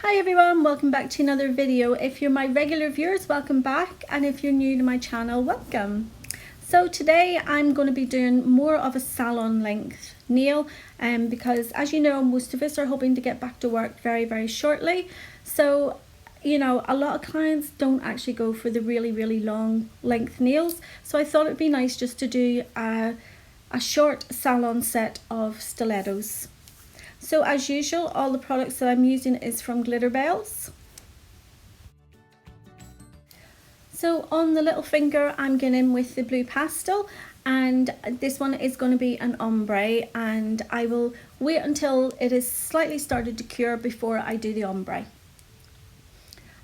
Hi everyone, welcome back to another video. If you're my regular viewers, welcome back, and if you're new to my channel, welcome. So today I'm going to be doing more of a salon length nail because as you know, most of us are hoping to get back to work very shortly. So you know, a lot of clients don't actually go for the really long length nails, so I thought it'd be nice just to do a short salon set of stilettos. So as usual, all the products that I'm using is from Glitterbels. So on the little finger, I'm going in with the blue pastel, and this one is going to be an ombre, and I will wait until it is slightly started to cure before I do the ombre.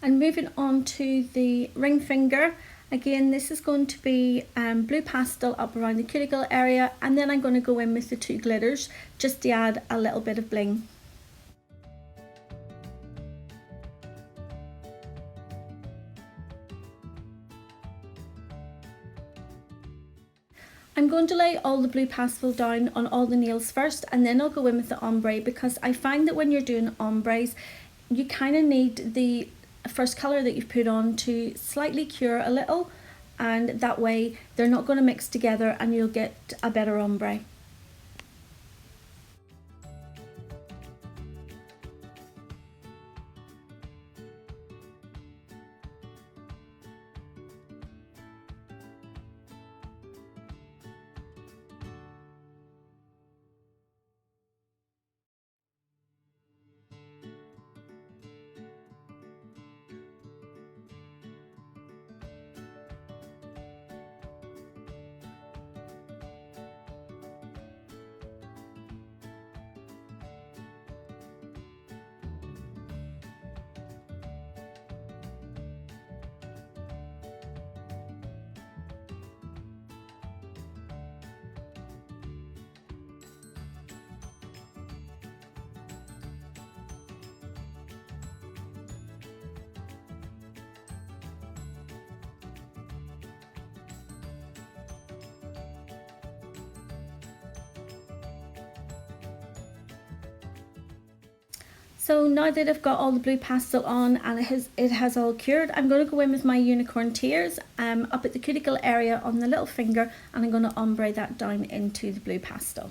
And moving on to the ring finger, again this is going to be blue pastel up around the cuticle area, and then I'm going to go in with the two glitters just to add a little bit of bling. I'm going to lay all the blue pastel down on all the nails first, and then I'll go in with the ombre, because I find that when you're doing ombres you kind of need the first colour that you've put on to slightly cure a little, and that way they're not going to mix together and you'll get a better ombre. So now that I've got all the blue pastel on and it has all cured, I'm going to go in with my unicorn tears up at the cuticle area on the little finger, and I'm going to ombre that down into the blue pastel.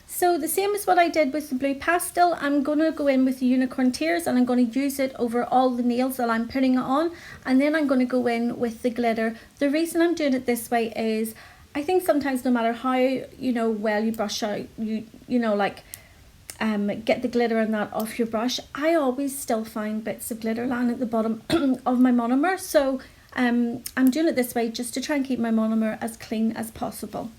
So the same as what I did with the blue pastel, I'm going to go in with the unicorn tears, and I'm going to use it over all the nails that I'm putting it on, and then I'm going to go in with the glitter. The reason I'm doing it this way is I think sometimes no matter how well you brush out, get the glitter and that off your brush, I always still find bits of glitter lying at the bottom of my monomer. So I'm doing it this way just to try and keep my monomer as clean as possible.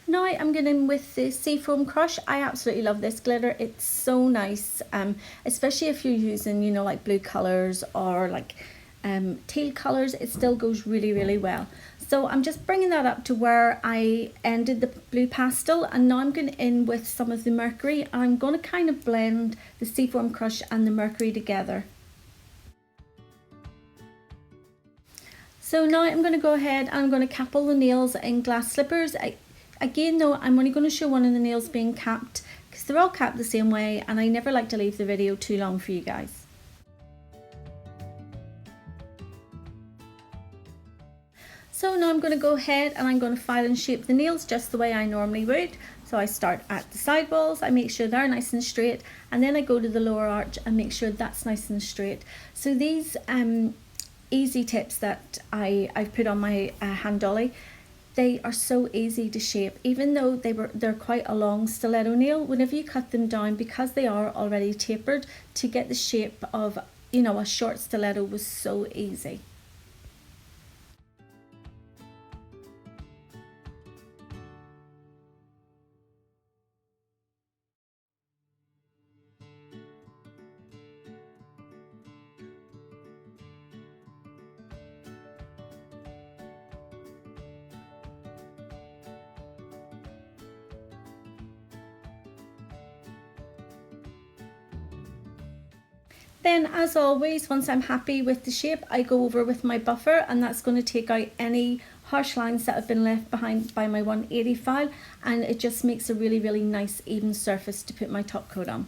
Now I'm going in with the Seafoam Crush. I absolutely love this glitter. It's so nice, especially if you're using, like blue colours or like teal colours. It still goes really well. So I'm just bringing that up to where I ended the blue pastel, and now I'm going in with some of the mercury, and I'm going to kind of blend the Seafoam Crush and the mercury together. So now I'm going to go ahead and I'm going to cap all the nails in glass slippers. Again though, I'm only going to show one of the nails being capped because they're all capped the same way, and I never like to leave the video too long for you guys. So now I'm going to go ahead and I'm going to file and shape the nails just the way I normally would. So I start at the side walls, I make sure they're nice and straight, and then I go to the lower arch and make sure that's nice and straight. So these easy tips that I've put on my hand dolly, they are so easy to shape. Even though they're quite a long stiletto nail, whenever you cut them down, because they are already tapered, to get the shape of, you know, a short stiletto was so easy. Then, as always, once I'm happy with the shape, I go over with my buffer, and that's going to take out any harsh lines that have been left behind by my 180 file, and it just makes a really nice even surface to put my top coat on.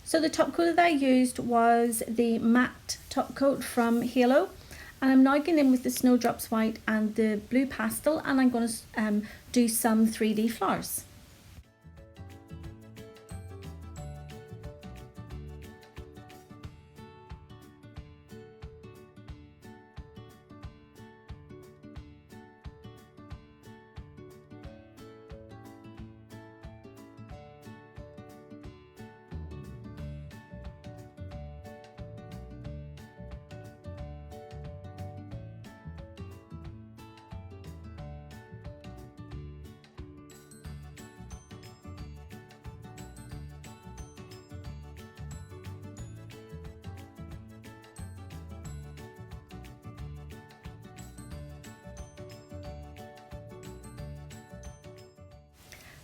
So the top coat that I used was the matte top coat from Halo, and I'm now going in with the Snowdrops White and the blue pastel, and I'm going to do some 3D flowers.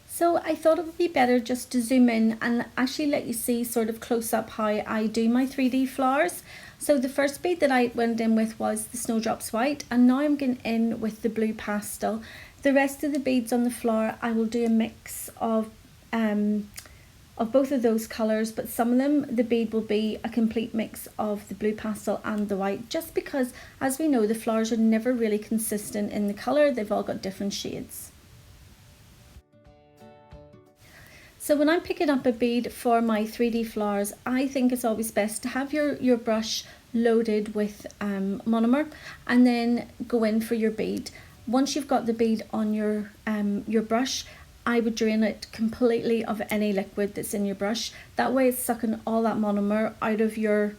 So I thought it would be better just to zoom in and actually let you see sort of close up how I do my 3D flowers. So the first bead that I went in with was the Snowdrops White, and now I'm going in with the blue pastel. The rest of the beads on the flower, I will do a mix of both of those colours, but some of them, the bead will be a complete mix of the blue pastel and the white, just because, as we know, the flowers are never really consistent in the colour. They've all got different shades. So when I'm picking up a bead for my 3D flowers, I think it's always best to have your brush loaded with monomer, and then go in for your bead. Once you've got the bead on your brush, I would drain it completely of any liquid that's in your brush. That way it's sucking all that monomer out of your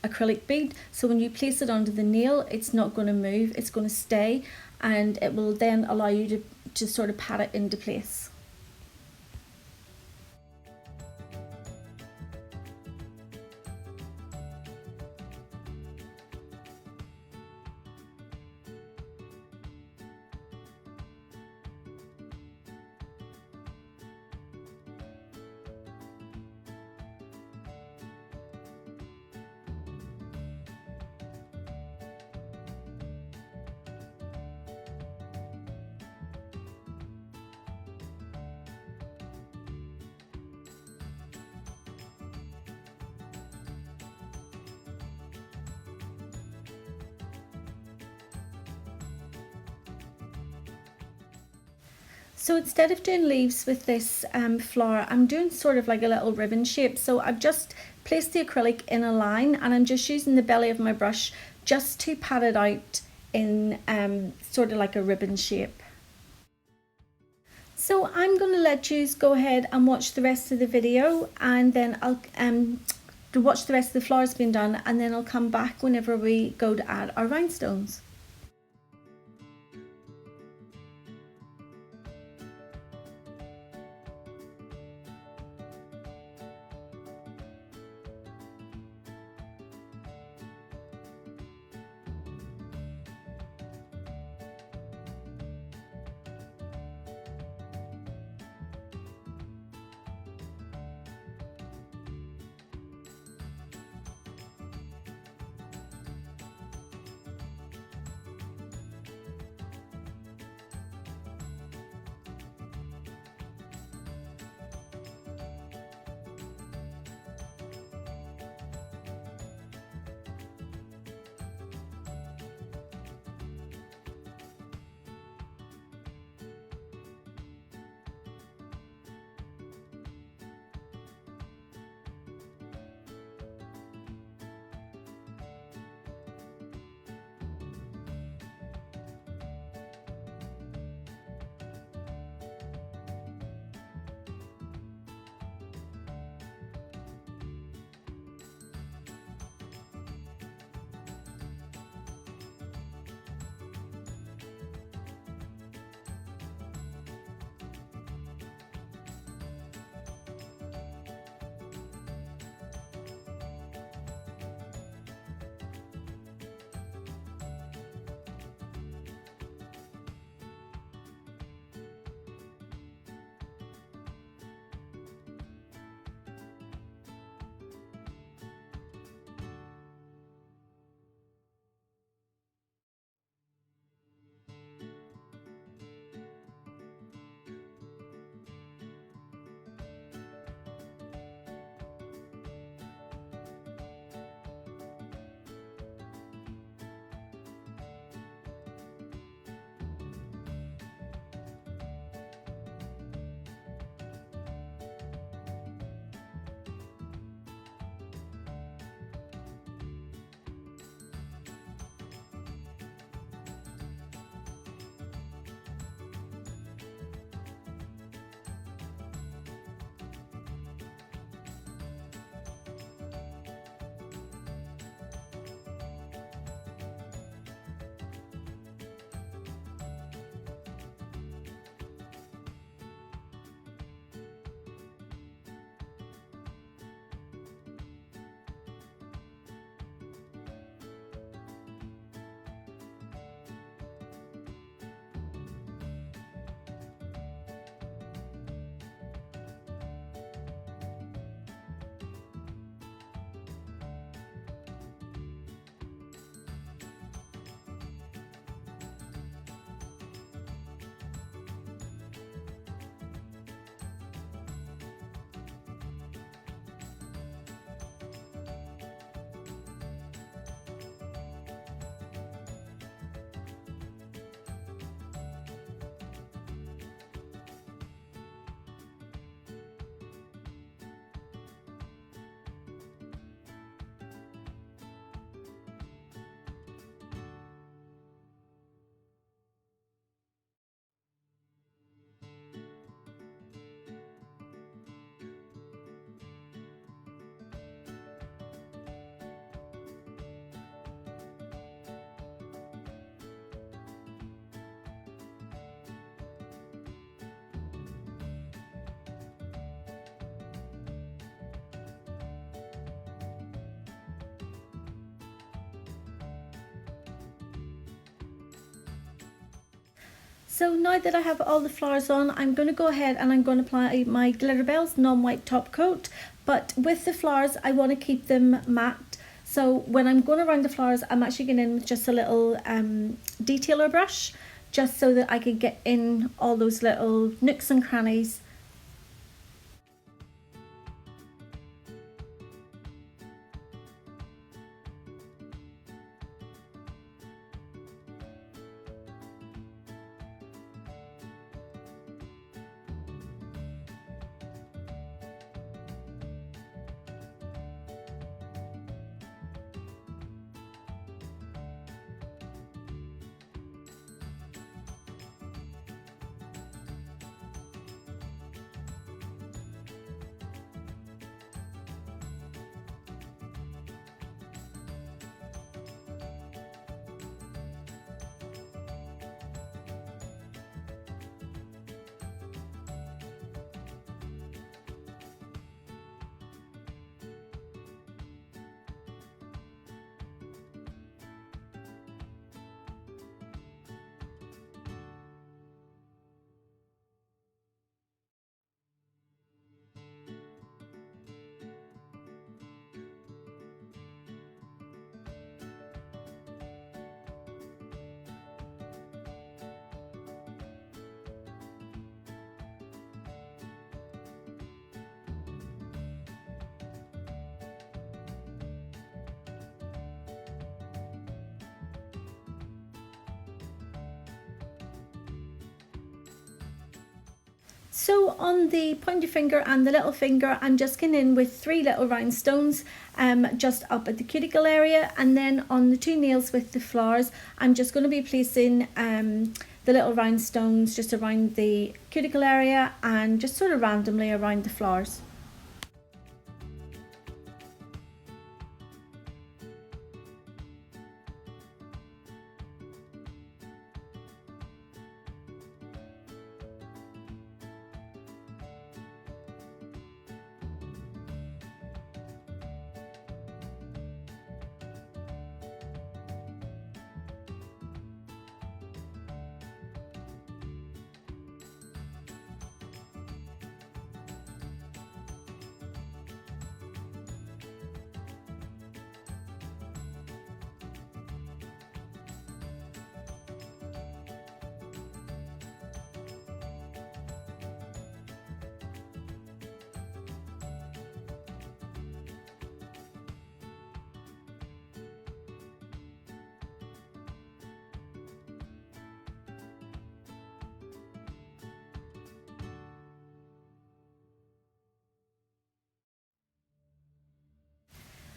acrylic bead. So when you place it onto the nail, it's not going to move, it's going to stay, and it will then allow you to sort of pat it into place. So instead of doing leaves with this flower, I'm doing sort of like a little ribbon shape. So I've just placed the acrylic in a line, and I'm just using the belly of my brush just to pat it out in sort of like a ribbon shape. So I'm going to let you go ahead and watch the rest of the video, and then I'll to watch the rest of the flowers being done, and then I'll come back whenever we go to add our rhinestones. So now that I have all the flowers on, I'm going to go ahead and I'm going to apply my Glitterbels non-white top coat. But with the flowers, I want to keep them matte. So when I'm going around the flowers, I'm actually going in with just a little detailer brush, just so that I can get in all those little nooks and crannies. So on the pointer finger and the little finger, I'm just going in with 3 little rhinestones just up at the cuticle area, and then on the 2 nails with the flowers, I'm just going to be placing the little rhinestones just around the cuticle area and just sort of randomly around the flowers.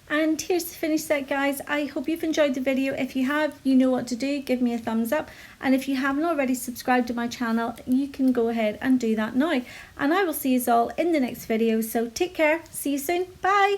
And here's the finished set, guys. I hope you've enjoyed the video. If you have, you know what to do. Give me a thumbs up. And if you haven't already subscribed to my channel, you can go ahead and do that now. And I will see you all in the next video. So take care. See you soon. Bye.